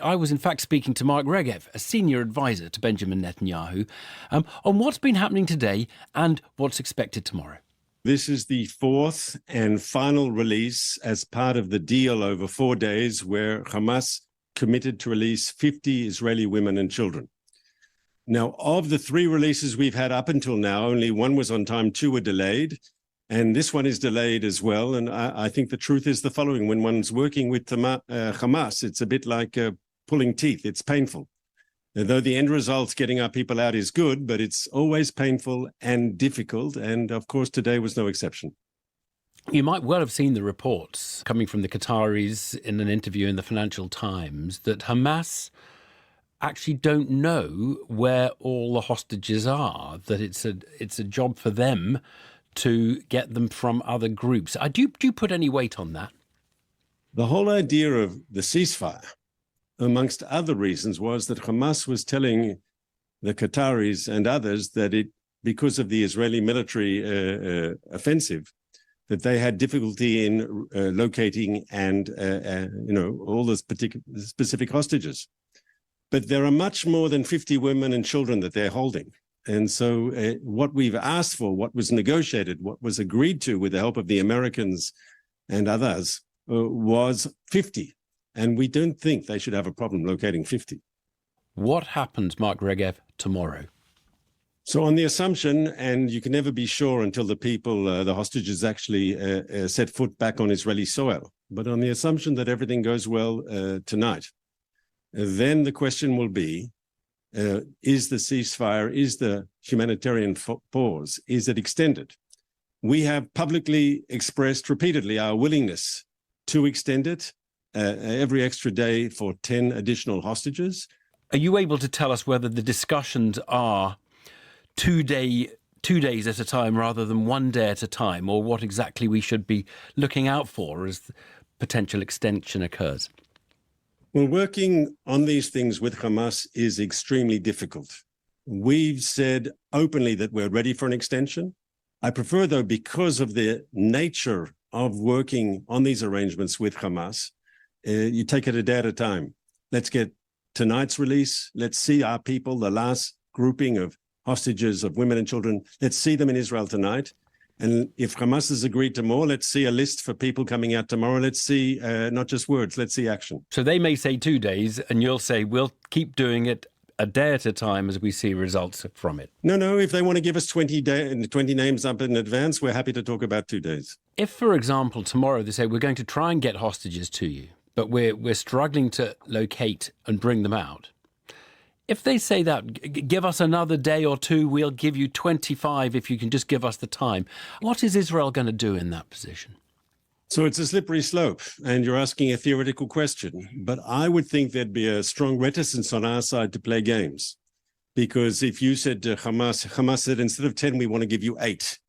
I was in fact speaking to Mark Regev, a senior advisor to Benjamin Netanyahu, on what's been happening today and what's expected tomorrow. This is the fourth and final release as part of the deal over 4 days where Hamas committed to release 50 Israeli women and children. Now, of the 3 releases we've had up until now, only one was on time, 2 were delayed, and this one is delayed as well. And I think the truth is the following. When one's working with Hamas, it's a bit like pulling teeth. It's painful. Though the end result, getting our people out, is good, but it's always painful and difficult. And of course, today was no exception. You might well have seen the reports coming from the Qataris in an interview in the Financial Times that Hamas actually don't know where all the hostages are, that it's a job for them to get them from other groups. Do you put any weight on that? The whole idea of the ceasefire, amongst other reasons, was that Hamas was telling the Qataris and others that because of the Israeli military offensive, that they had difficulty in locating and all the specific hostages. But there are much more than 50 women and children that they're holding. And so what we've asked for, what was negotiated, what was agreed to with the help of the Americans and others was 50. And we don't think they should have a problem locating 50. What happens, Mark Regev, tomorrow? So on the assumption, and you can never be sure until the people, the hostages actually set foot back on Israeli soil, but on the assumption that everything goes well tonight, then the question will be, is the ceasefire, is the humanitarian pause, is it extended? We have publicly expressed repeatedly our willingness to extend it every extra day for 10 additional hostages. Are you able to tell us whether the discussions are 2 days at a time rather than 1 day at a time, or what exactly we should be looking out for as the potential extension occurs? Well, working on these things with Hamas is extremely difficult. We've said openly that we're ready for an extension. I prefer, though, because of the nature of working on these arrangements with Hamas, you take it a day at a time. Let's get tonight's release. Let's see our people, the last grouping of hostages, of women and children. Let's see them in Israel tonight. And if Hamas has agreed to more, let's see a list for people coming out tomorrow. Let's see not just words, let's see action. So they may say 2 days and you'll say we'll keep doing it a day at a time as we see results from it. No. If they want to give us 20 names up in advance, we're happy to talk about 2 days. If, for example, tomorrow they say we're going to try and get hostages to you, but we're struggling to locate and bring them out. If they say that, give us another day or 2, we'll give you 25 if you can just give us the time. What is Israel going to do in that position? So it's a slippery slope, and you're asking a theoretical question. But I would think there'd be a strong reticence on our side to play games. Because if you said to Hamas said, instead of 10, we want to give you 8.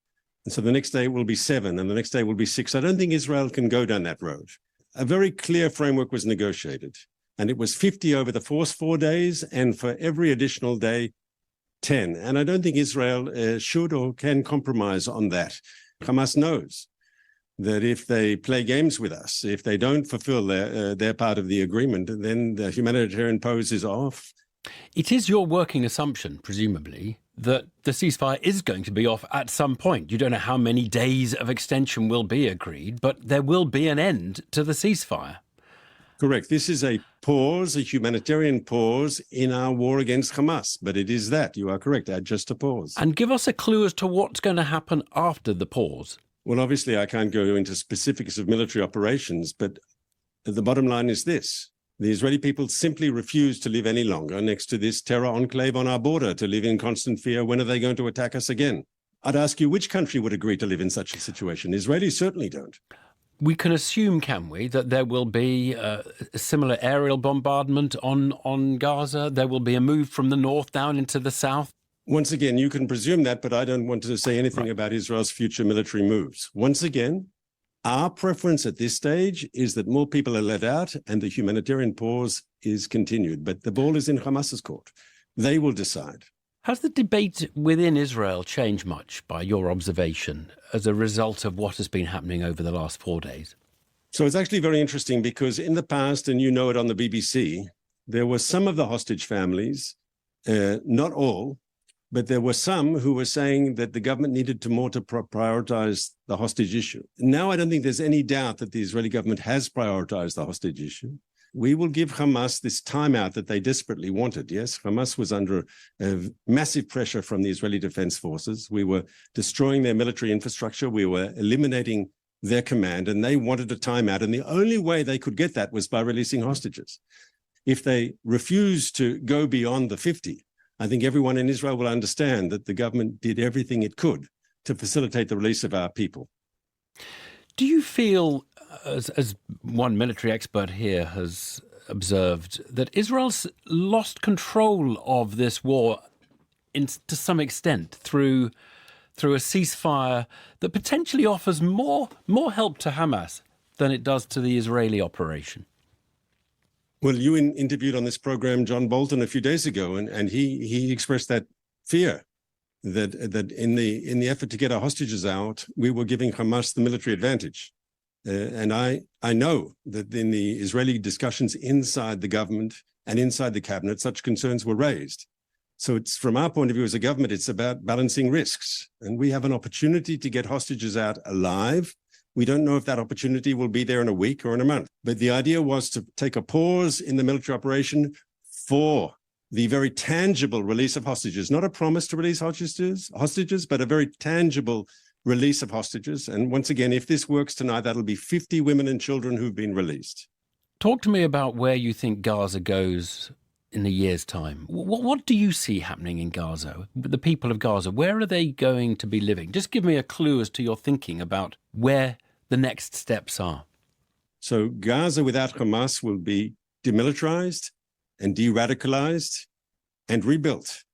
And so the next day it will be 7, and the next day will be 6. I don't think Israel can go down that road. A very clear framework was negotiated. And it was 50 over the first 4 days, and for every additional day, 10. And I don't think Israel should or can compromise on that. Hamas knows that if they play games with us, if they don't fulfill their part of the agreement, then the humanitarian pose is off. It is your working assumption, presumably, that the ceasefire is going to be off at some point. You don't know how many days of extension will be agreed, but there will be an end to the ceasefire. Correct. This is a pause, a humanitarian pause in our war against Hamas. But it is that. You are correct. Just a pause. And give us a clue as to what's going to happen after the pause. Well, obviously, I can't go into specifics of military operations, but the bottom line is this. The Israeli people simply refuse to live any longer next to this terror enclave on our border, to live in constant fear. When are they going to attack us again? I'd ask you, which country would agree to live in such a situation? Israelis certainly don't. We can assume, can we, that there will be a similar aerial bombardment on Gaza? There will be a move from the north down into the south? Once again, you can presume that, but I don't want to say anything about Israel's future military moves. Once again, our preference at this stage is that more people are let out and the humanitarian pause is continued. But the ball is in Hamas's court. They will decide. Has the debate within Israel changed much by your observation as a result of what has been happening over the last 4 days? So it's actually very interesting because in the past, and you know it on the BBC, there were some of the hostage families, not all, but there were some who were saying that the government needed to prioritize the hostage issue. Now, I don't think there's any doubt that the Israeli government has prioritized the hostage issue. We will give Hamas this timeout that they desperately wanted. Yes, Hamas was under massive pressure from the Israeli Defense Forces. We were destroying their military infrastructure. We were eliminating their command, and they wanted a timeout. And the only way they could get that was by releasing hostages. If they refuse to go beyond the 50, I think everyone in Israel will understand that the government did everything it could to facilitate the release of our people. Do you feel, as one military expert here has observed, that Israel's lost control of this war to some extent through a ceasefire that potentially offers more help to Hamas than it does to the Israeli operation? Well, you interviewed on this program John Bolton a few days ago, and he expressed that fear that in the effort to get our hostages out, we were giving Hamas the military advantage. And I know that in the Israeli discussions inside the government and inside the cabinet, such concerns were raised. So it's, from our point of view as a government, it's about balancing risks. And we have an opportunity to get hostages out alive. We don't know if that opportunity will be there in a week or in a month. But the idea was to take a pause in the military operation for the very tangible release of hostages, not a promise to release hostages, but a very tangible release of hostages. And once again, if this works tonight, that'll be 50 women and children who've been released. Talk to me about where you think Gaza goes in a year's time. What do you see happening in Gaza? The people of Gaza, where are they going to be living? Just give me a clue as to your thinking about where the next steps are. So Gaza without Hamas will be demilitarized and de-radicalized and rebuilt.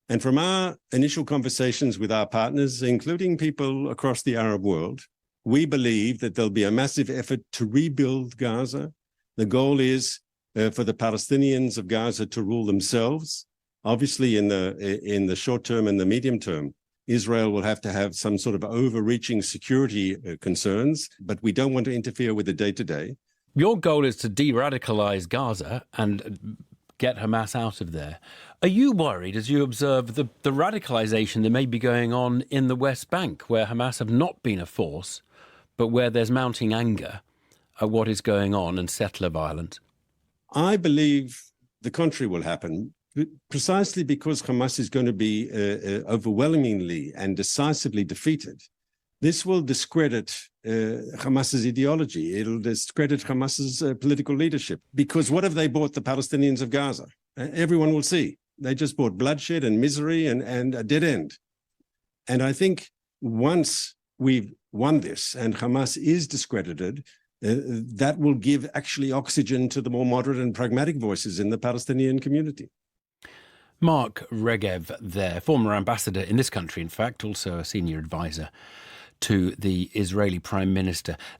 And from our initial conversations with our partners, including people across the Arab world, we believe that there'll be a massive effort to rebuild Gaza. The goal is for the Palestinians of Gaza to rule themselves. Obviously, in the short term and the medium term, Israel will have to have some sort of overreaching security concerns, but we don't want to interfere with the day-to-day. Your goal is to de-radicalize Gaza and get Hamas out of there. Are you worried, as you observe the radicalization that may be going on in the West Bank, where Hamas have not been a force, but where there's mounting anger at what is going on and settler violence? I believe the contrary will happen, precisely because Hamas is going to be overwhelmingly and decisively defeated. This will discredit Hamas's ideology. It'll discredit Hamas's political leadership. Because what have they bought the Palestinians of Gaza? Everyone will see. They just bought bloodshed and misery and a dead end. And I think once we've won this and Hamas is discredited, that will give actually oxygen to the more moderate and pragmatic voices in the Palestinian community. Mark Regev there, former ambassador in this country, in fact, also a senior advisor to the Israeli Prime Minister.